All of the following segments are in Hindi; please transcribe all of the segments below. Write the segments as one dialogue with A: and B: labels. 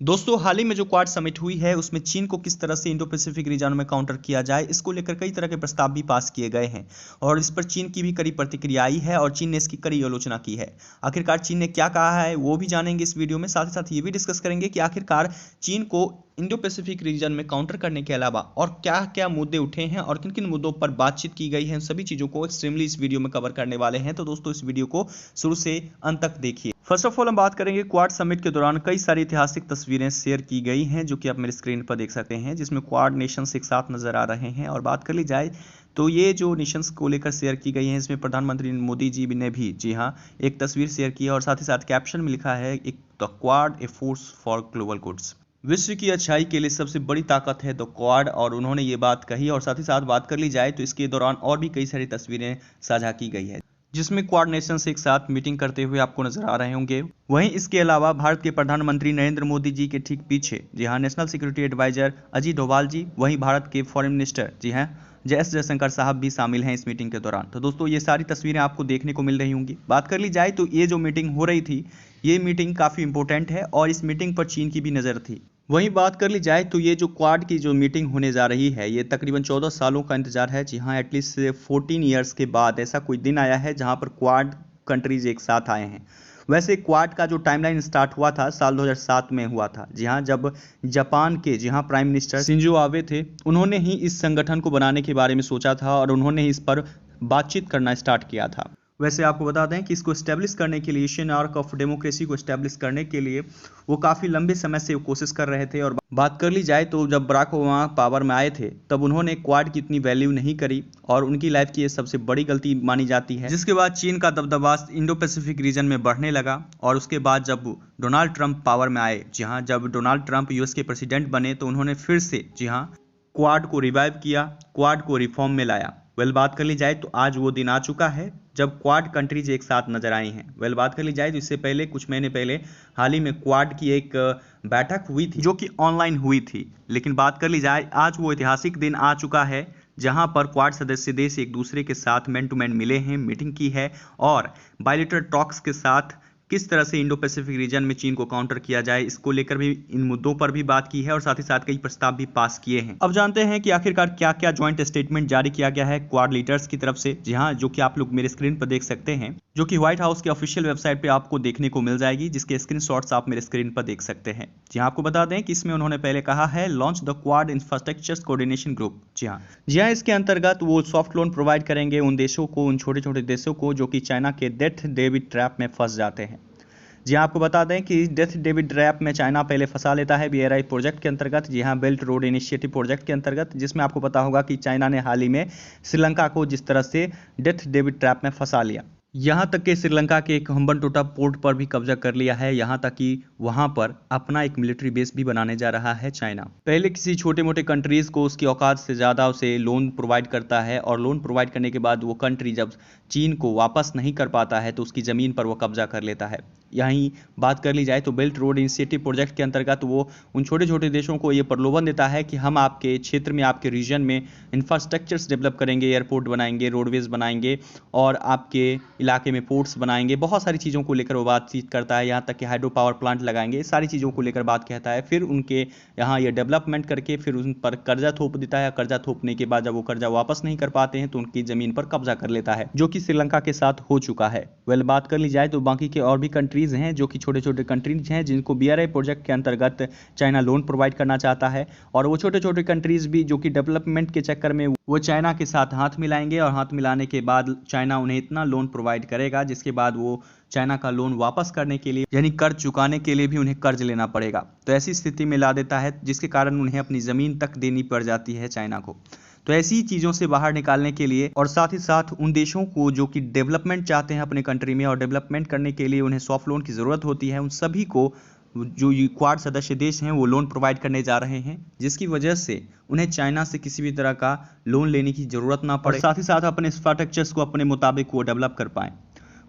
A: दोस्तों, हाल ही में जो क्वाड समिट हुई है उसमें चीन को किस तरह से इंडो पैसिफिक रीजन में काउंटर किया जाए, इसको लेकर कई तरह के प्रस्ताव भी पास किए गए हैं और इस पर चीन की भी कड़ी प्रतिक्रिया आई है और चीन ने इसकी कड़ी आलोचना की है। आखिरकार चीन ने क्या कहा है वो भी जानेंगे इस वीडियो में। साथ ही साथ ये भी डिस्कस करेंगे कि आखिरकार चीन को इंडो पैसिफिक रीजन में काउंटर करने के अलावा और क्या क्या मुद्दे उठे हैं और किन किन मुद्दों पर बातचीत की गई है, सभी चीज़ों को एक्सट्रीमली इस वीडियो में कवर करने वाले हैं। तो दोस्तों, इस वीडियो को शुरू से अंत तक देखिए। फर्स्ट ऑफ ऑल हम बात करेंगे क्वाड समिट के दौरान कई सारी ऐतिहासिक तस्वीरें शेयर की गई हैं जो कि आप मेरे स्क्रीन पर देख सकते हैं, जिसमें क्वाड नेशंस एक साथ नजर आ रहे हैं। और बात कर ली जाए तो ये जो नेशंस को लेकर शेयर की गई है, इसमें प्रधानमंत्री मोदी जी ने भी जी हाँ एक तस्वीर शेयर की है और साथ ही साथ कैप्शन में लिखा है एक the quad a force for global goods. विश्व की अच्छाई के लिए सबसे बड़ी ताकत है द क्वाड, और उन्होंने ये बात कही। और साथ ही साथ बात कर ली जाए तो इसके दौरान और भी कई सारी तस्वीरें साझा की गई है जिसमें क्वाड नेशंस एक साथ मीटिंग करते हुए आपको नजर आ रहे होंगे। वहीं इसके अलावा भारत के प्रधानमंत्री नरेंद्र मोदी जी के ठीक पीछे जी हाँ national security advisor Ajit Doval ji, वहीं भारत के फॉरेन मिनिस्टर जी हाँ एस जयशंकर साहब भी शामिल हैं इस मीटिंग के दौरान। तो दोस्तों, ये सारी तस्वीरें आपको देखने को मिल रही होंगी। बात कर ली जाए तो ये जो मीटिंग हो रही थी, ये मीटिंग काफ़ी इंपॉर्टेंट है और इस मीटिंग पर चीन की भी नज़र थी। वहीं बात कर ली जाए तो ये जो क्वाड की जो मीटिंग होने जा रही है, ये तकरीबन 14 सालों का इंतजार है। जी हाँ, एटलीस्ट 14 ईयर्स के बाद ऐसा कोई दिन आया है जहाँ पर क्वाड कंट्रीज एक साथ आए हैं। वैसे क्वाड का जो टाइमलाइन स्टार्ट हुआ था साल 2007 में हुआ था। जी हाँ, जब जापान के जी हाँ प्राइम मिनिस्टर शिंजो आबे थे, उन्होंने ही इस संगठन को बनाने के बारे में सोचा था और उन्होंने ही इस पर बातचीत करना स्टार्ट किया था। वैसे आपको बता दें कि इसको एस्टेब्लिश करने के लिए, एशियन आर्क ऑफ डेमोक्रेसी को एस्टेब्लिश करने के लिए वो काफ़ी लंबे समय से कोशिश कर रहे थे। और बात कर ली जाए तो जब बराक ओबामा पावर में आए थे तब उन्होंने क्वाड की इतनी वैल्यू नहीं करी और उनकी लाइफ की ये सबसे बड़ी गलती मानी जाती है। जिसके बाद चीन का दबदबा इंडो पैसिफिक रीजन में बढ़ने लगा और उसके बाद जब डोनाल्ड ट्रंप पावर में आए, जी हाँ जब डोनाल्ड ट्रंप यूएस के प्रेसिडेंट बने, तो उन्होंने फिर से जी हाँ क्वाड को रिवाइव किया, क्वाड को रिफॉर्म में लाया। बात कर ली जाए तो आज वो दिन आ चुका है जब क्वाड कंट्रीज एक साथ नजर आई हैं। बात कर ली जाए तो इससे पहले कुछ महीने पहले हाल ही में क्वाड की एक बैठक हुई थी जो कि ऑनलाइन हुई थी। लेकिन बात कर ली जाए, आज वो ऐतिहासिक दिन आ चुका है जहां पर क्वाड सदस्य देश एक दूसरे के साथ मैन टू मैन मिले हैं, मीटिंग की है और बायलैटरल टॉक्स के साथ किस तरह से इंडो पैसिफिक रीजन में चीन को काउंटर किया जाए, इसको लेकर भी, इन मुद्दों पर भी बात की है और साथ ही साथ कई प्रस्ताव भी पास किए हैं। अब जानते हैं कि आखिरकार क्या क्या ज्वाइंट स्टेटमेंट जारी किया गया है क्वाड लीडर्स की तरफ से। जी हाँ, जो कि आप लोग मेरे स्क्रीन पर देख सकते हैं, जो कि व्हाइट हाउस के ऑफिशियल वेबसाइट पे आपको देखने को मिल जाएगी, जिसके स्क्रीनशॉट्स आप मेरे स्क्रीन पर देख सकते हैं। जी हाँ, आपको बता दें कि इसमें उन्होंने पहले कहा है launch the quad infrastructure coordination group. जी हाँ, इसके अंतर्गत वो सॉफ्ट लोन प्रोवाइड करेंगे उन देशों को, उन छोटे छोटे देशों को जो कि चाइना के डेथ डेबिट ट्रैप में फंस जाते हैं। जी हाँ, आपको बता दें कि डेथ डेबिट ट्रैप में चाइना पहले फंसा लेता है BRI प्रोजेक्ट के अंतर्गत, जी हाँ बेल्ट रोड इनिशिएटिव प्रोजेक्ट के अंतर्गत, जिसमें आपको पता होगा कि चाइना ने हाल ही में श्रीलंका को जिस तरह से डेथ डेबिट ट्रैप में फंसा लिया। यहाँ तक कि श्रीलंका के एक हम्बनटोटा पोर्ट पर भी कब्जा कर लिया है। यहाँ तक कि वहाँ पर अपना एक मिलिट्री बेस भी बनाने जा रहा है चाइना। पहले किसी छोटे मोटे कंट्रीज को उसकी औकात से ज़्यादा उसे लोन प्रोवाइड करता है और लोन प्रोवाइड करने के बाद वो कंट्री जब चीन को वापस नहीं कर पाता है तो उसकी ज़मीन पर वो कब्जा कर लेता है। यहीं बात कर ली जाए तो बेल्ट रोड इनिशिएटिव प्रोजेक्ट के अंतर्गत वो उन छोटे छोटे देशों को ये प्रलोभन देता है कि हम आपके क्षेत्र में, आपके रीजन में इंफ्रास्ट्रक्चर्स डेवलप करेंगे, एयरपोर्ट बनाएंगे, रोडवेज बनाएंगे और आपके इलाके में पोर्ट्स बनाएंगे। बहुत सारी चीज़ों को लेकर वो बातचीत करता है, यहाँ तक कि हाइड्रो पावर प्लांट लगाएंगे, सारी चीज़ों को लेकर बात कहता है। फिर उनके यहाँ ये डेवलपमेंट करके फिर उन पर कर्जा थोप देता है। कर्जा थोपने के बाद जब वो कर्जा वापस नहीं कर पाते हैं तो उनकी ज़मीन पर कब्जा कर लेता है, जो कि श्रीलंका के साथ हो चुका है। बात कर ली जाए तो बाकी के और भी कंट्रीज हैं जो कि छोटे छोटे कंट्रीज हैं जिनको BRI प्रोजेक्ट के अंतर्गत चाइना लोन प्रोवाइड करना चाहता है और वो छोटे छोटे कंट्रीज भी जो कि डेवलपमेंट के चक्कर में वो चाइना के साथ हाथ मिलाएंगे और हाथ मिलाने के बाद चाइना उन्हें इतना लोन प्रोवाइड करेगा जिसके बाद वो चाइना का लोन वापस करने के लिए, यानी कर्ज चुकाने के लिए भी उन्हें कर्ज लेना पड़ेगा। तो ऐसी स्थिति में ला देता है जिसके कारण उन्हें अपनी ज़मीन तक देनी पड़ जाती है चाइना को। तो ऐसी चीज़ों से बाहर निकालने के लिए और साथ ही साथ उन देशों को जो कि डेवलपमेंट चाहते हैं अपने कंट्री में और डेवलपमेंट करने के लिए उन्हें सॉफ्ट लोन की ज़रूरत होती है, उन सभी को जो क्वाड सदस्य देश हैं वो लोन प्रोवाइड करने जा रहे हैं, जिसकी वजह से उन्हें चाइना से किसी भी तरह का लोन लेने की ज़रूरत ना पड़े, साथ ही साथ अपने इंफ्रास्ट्रक्चर्स को अपने मुताबिक वो डेवलप कर पाएँ।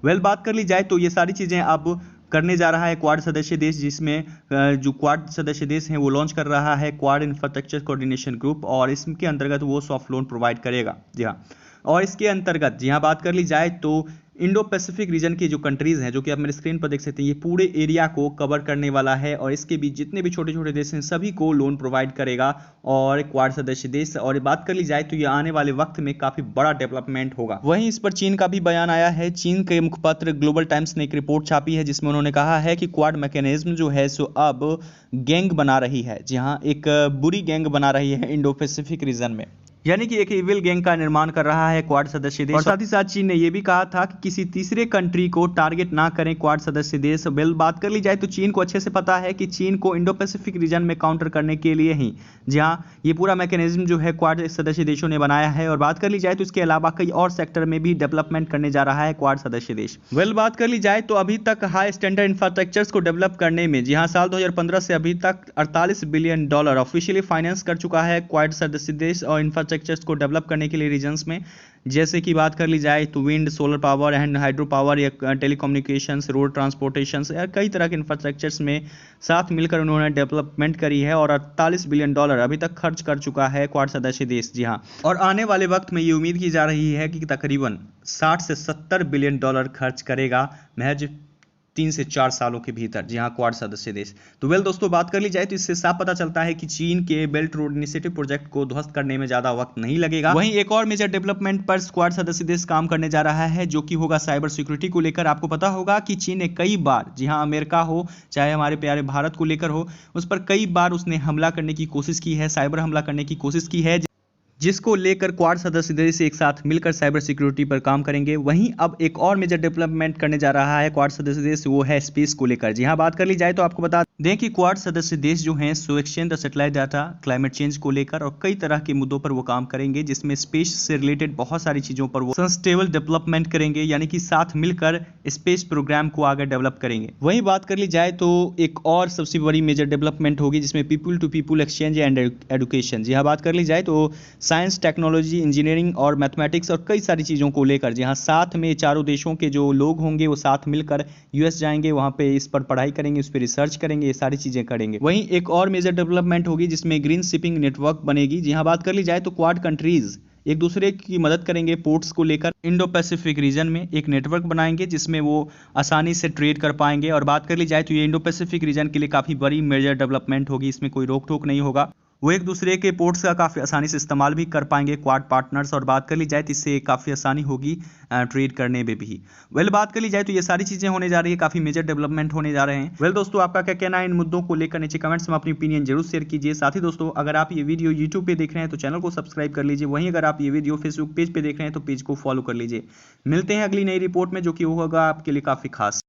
A: बात कर ली जाए तो ये सारी चीज़ें अब करने जा रहा है क्वाड सदस्य देश, जिसमें जो क्वाड सदस्य देश हैं वो लॉन्च कर रहा है क्वाड इंफ्रास्ट्रक्चर कोऑर्डिनेशन ग्रुप और इसके अंतर्गत वो सॉफ्ट लोन प्रोवाइड करेगा। जी हाँ, और इसके अंतर्गत यहाँ बात कर ली जाए तो इंडो पैसिफिक रीजन की जो कंट्रीज हैं, जो कि आप मेरे स्क्रीन पर देख सकते हैं, ये पूरे एरिया को कवर करने वाला है और इसके बीच जितने भी छोटे छोटे देश हैं सभी को लोन प्रोवाइड करेगा और क्वाड सदस्य देश। और बात कर ली जाए तो ये आने वाले वक्त में काफी बड़ा डेवलपमेंट होगा। वहीं इस पर चीन का भी बयान आया है। चीन के मुखपत्र ग्लोबल टाइम्स ने एक रिपोर्ट छापी है जिसमें उन्होंने कहा है कि क्वाड मैकेनिज्म जो है सो अब गैंग बना रही है, जहां एक बुरी गैंग बना रही है इंडो पैसिफिक रीजन में, यानी कि एक इविल गैंग का निर्माण कर रहा है क्वाड सदस्य देश। और साथ ही साथ चीन ने यह भी कहा था कि किसी तीसरे कंट्री को टारगेट ना करें क्वाड सदस्य देश। वेल, बात कर ली जाए तो चीन को अच्छे से पता है कि चीन को इंडो पैसिफिक रीजन में काउंटर करने के लिए ही जहां ये पूरा मैकेनिज्म जो है क्वाड सदस्य देशों ने बनाया है। और बात कर ली जाए तो इसके अलावा कई और सेक्टर में भी डेवलपमेंट करने जा रहा है क्वाड सदस्य देश। वेल, बात कर ली जाए तो अभी तक हाई स्टैंडर्ड इंफ्रास्ट्रक्चर्स को डेवलप करने में जहां साल 2015 से अभी तक $48 बिलियन ऑफिशियली फाइनेंस कर चुका है क्वाड सदस्य देश और इंफ्रास्ट्रक्चर्स को डेवलप करने के लिए रीजन्स में, जैसे कि बात कर ली जाए तो wind, solar power and hydro power या टेलीकम्युनिकेशंस, रोड ट्रांसपोर्टेशंस या कई तरह के इंफ्रास्ट्रक्चर्स में साथ मिलकर उन्होंने डेवलपमेंट करी है और $48 बिलियन अभी तक खर्च कर चुका है क्वाड सदस्य देश। जी हाँ, और आने वाले वक्त में ये उम्मीद की जा रही है कि तकरीबन 60 से 70 बिलियन डॉलर खर्च करेगा महज 3 से 4 सालों के भीतर, जहां क्वाड सदस्य देश। तो वेल दोस्तों, बात कर ली जाए तो इससे साफ पता चलता है कि चीन के बेल्ट रोड इनिशिएटिव प्रोजेक्ट को ध्वस्त करने में ज्यादा वक्त नहीं लगेगा। वहीं एक और मेजर डेवलपमेंट पर क्वाड सदस्य देश काम करने जा रहा है, जो कि होगा साइबर सिक्योरिटी को लेकर। आपको पता होगा कि चीन ने कई बार, जी हाँ, अमेरिका हो चाहे हमारे प्यारे भारत को लेकर हो, उस पर कई बार उसने हमला करने की कोशिश की है, साइबर हमला करने की कोशिश की है, जिसको लेकर क्वाड सदस्य देश एक साथ मिलकर साइबर सिक्योरिटी पर काम करेंगे। वहीं अब एक और मेजर डेवलपमेंट करने जा रहा है क्वाड सदस्य देश, वो है स्पेस को लेकर। जी हाँ, बात कर ली जाए तो आपको बता दें कि क्वाड सदस्य देश जो हैं so exchange the satellite data, climate change को लेकर और कई तरह के मुद्दों पर वो काम करेंगे, जिसमें स्पेस से रिलेटेड बहुत सारी चीजों पर वो सस्टेनेबल डेवलपमेंट करेंगे, यानी कि साथ मिलकर स्पेस प्रोग्राम को आगे डेवलप करेंगे। वहीं बात कर ली जाए तो एक और सबसे बड़ी मेजर डेवलपमेंट होगी जिसमें people to people exchange and education. जी हाँ, बात कर ली जाए तो साइंस, टेक्नोलॉजी, इंजीनियरिंग और मैथमेटिक्स और कई सारी चीज़ों को लेकर, जहां साथ में चारों देशों के जो लोग होंगे वो साथ मिलकर यूएस जाएंगे, वहां पे इस पर पढ़ाई करेंगे, उस पर रिसर्च करेंगे, ये सारी चीज़ें करेंगे। वहीं एक और मेजर डेवलपमेंट होगी जिसमें ग्रीन शिपिंग नेटवर्क बनेगी। जहां बात कर ली जाए तो क्वाड कंट्रीज एक दूसरे की मदद करेंगे पोर्ट्स को लेकर। इंडो पैसिफिक रीजन में एक नेटवर्क बनाएंगे जिसमें वो आसानी से ट्रेड कर पाएंगे। और बात कर ली जाए तो ये इंडो पैसिफिक रीजन के लिए काफ़ी बड़ी मेजर डेवलपमेंट होगी, इसमें कोई रोक टोक नहीं होगा। वो एक दूसरे के पोर्ट्स का काफ़ी आसानी से इस्तेमाल भी कर पाएंगे क्वाड पार्टनर्स। और बात कर ली जाए तो इससे काफ़ी आसानी होगी ट्रेड करने में भी। वेल, बात कर ली जाए तो ये सारी चीज़ें होने जा रही है, काफ़ी मेजर डेवलपमेंट होने जा रहे हैं। वेल दोस्तों, आपका क्या कहना है इन मुद्दों को लेकर? नीचे कमेंट्स में अपनी ओपिनियन जरूर शेयर कीजिए। साथ ही दोस्तों, अगर आप ये वीडियो यूट्यूब पे देख रहे हैं तो चैनल को सब्सक्राइब कर लीजिए। वहीं अगर आप ये वीडियो फेसबुक पेज पे देख रहे हैं तो पेज को फॉलो कर लीजिए। मिलते हैं अगली नई रिपोर्ट में, जो कि होगा आपके लिए काफ़ी खास।